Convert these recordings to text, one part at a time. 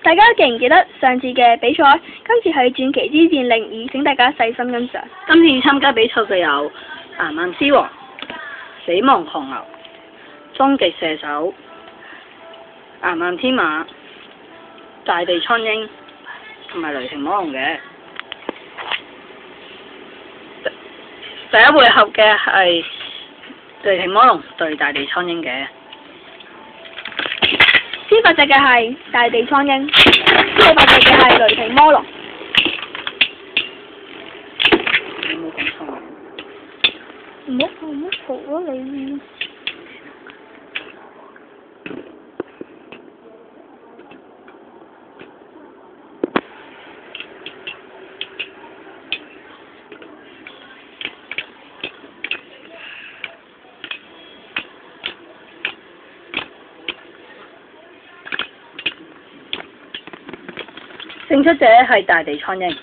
大家記唔記得上次嘅比賽？今次係傳奇之戰02，請大家細心欣賞。今次參加比賽嘅有岩岩之王、死亡狂牛、終極射手、岩岩天馬、大地蒼鷹同埋雷霆魔龍嘅。第一回合嘅係雷霆魔龍對大地蒼鷹嘅。先發隻嘅係大地蒼鷹，之後發隻嘅係雷霆魔龍。你冇講錯。唔好嘈咯你。勝出者係大地蒼鷹。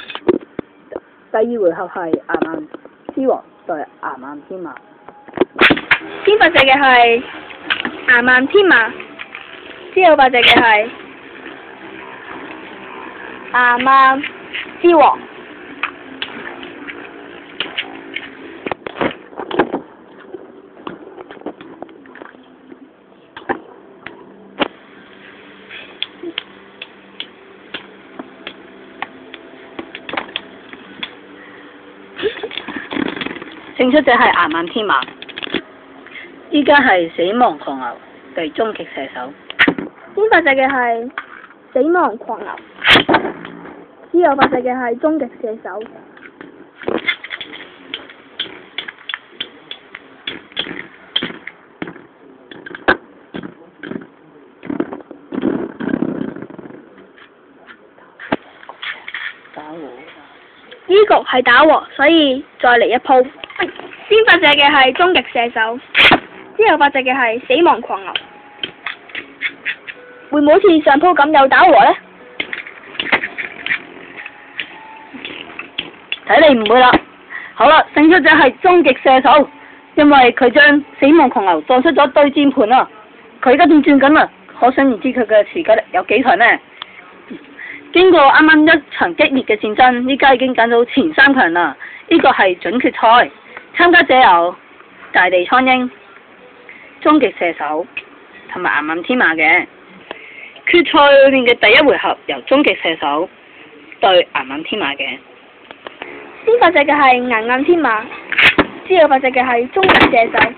第二回合係岩岩之王對岩岩天馬。先發隻嘅係岩岩天馬，之後發隻嘅係岩岩之王。勝出者係岩岩天馬。依家係死亡狂牛對終極射手。先發隻嘅係死亡狂牛，之後發隻嘅係終極射手。打和。呢局係打和，所以再嚟一鋪。先發隻嘅係終極射手，之後發隻嘅係死亡狂牛。會唔會好似上鋪咁有打和呢？睇嚟唔會啦。好啦，勝出者係終極射手，因為佢將死亡狂牛撞出咗對戰盤啊！佢而家仲轉緊啦，可想而知佢嘅持久力有幾強呢？經過啱啱一場激烈嘅戰爭，依家已經揀到前3強啦。呢個係準決賽，參加者有大地蒼鷹、終極射手同埋岩岩天馬嘅。決賽裏面嘅第一回合由終極射手對岩岩天馬嘅。先發隻嘅係岩岩天馬，之後發隻嘅係終極射手。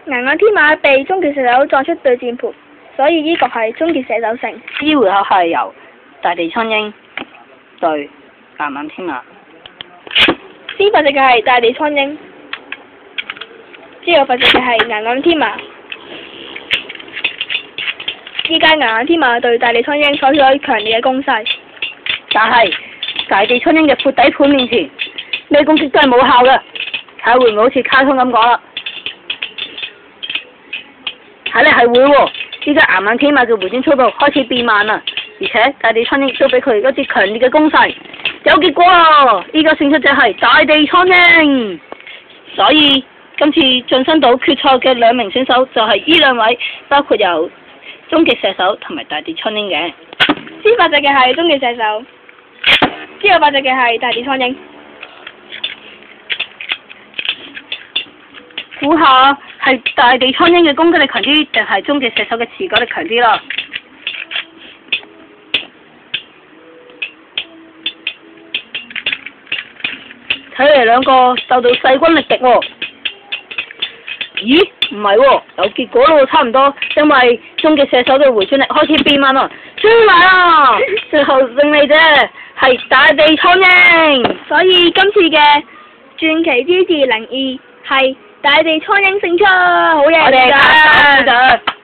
岩岩天馬被終極射手撞出對戰盤，所以呢局係終極射手勝。呢回合係由大地蒼鷹對岩岩天馬。先發隻嘅係大地蒼鷹，之後發隻嘅係岩岩天馬。依家岩岩天馬對大地蒼鷹採取咗強烈嘅攻勢，但係大地蒼鷹嘅闊底盤面前，咩攻擊都係冇效嘅。睇下會唔會好似卡通咁講啦？睇嚟係會喎。依家岩岩天馬嘅回轉速度開始變慢啦，而且大地蒼鷹亦都俾佢嗰支強烈嘅攻勢。有結果啦！依家勝出者係大地蒼鷹，所以今次晉身到決賽嘅2名選手就係呢2位，包括有終極射手同埋大地蒼鷹嘅。先發隻嘅係終極射手，之後發隻嘅係大地蒼鷹。估下係大地蒼鷹嘅攻擊力強啲，定係終極射手嘅持久力強啲啦？睇嚟2個鬥到勢均力敵喎。咦？唔係喎，有結果咯，差唔多，因為終極射手嘅回轉力開始變慢啦，輸埋啦！最後勝利者係大地蒼鷹，所以今次嘅傳奇之戰02係大地蒼鷹勝出，好嘢！我哋打鼓掌。